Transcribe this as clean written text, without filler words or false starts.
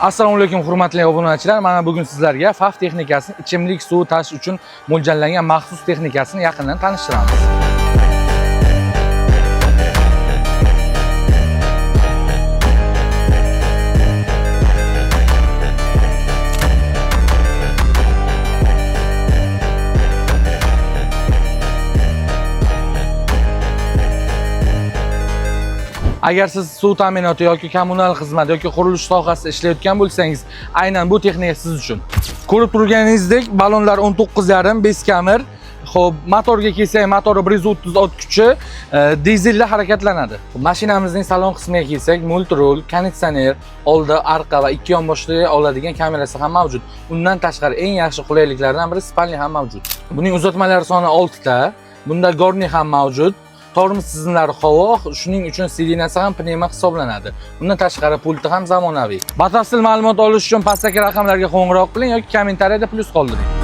Assalomu alaykum hurmatli obunachilar. Mana bugun sizlarga FAF texnikasini ichimlik suvi tashish uchun mo'ljallangan maxsus texnikasini yaqindan tanishtiramiz. Agar siz suv ta'minoti yoki kommunal xizmat yoki qurilish sohasida ishlayotgan bo'lsangiz, aynan bu texnika siz uchun. Ko'rib turganingizdek, balonlar 19,5 5 kamir. Xo'p, motorga kelsak, motori 130 ot kuchi, dizelda harakatlanadi. Mashinamizning salon qismiga kelsak, multirul, konditsioner, oldi, arqa va ikki yonboshli oladigan kamerasi ham mavjud. Undan tashqari eng yaxshi qulayliklardan biri spalni ham mavjud. Buning uzatmalari soni 6 ta. Bunda gorni ham mavjud. Tormoz tizimlari qovoq, shuning uchun sirenasi ham pnevma hisoblanadi. Bundan tashqari pulti ham zamonaviy. Batafsil ma'lumot olish uchun pastdagi raqamlarga qo'ng'iroq qiling yoki kommentariyada plus qoldiring.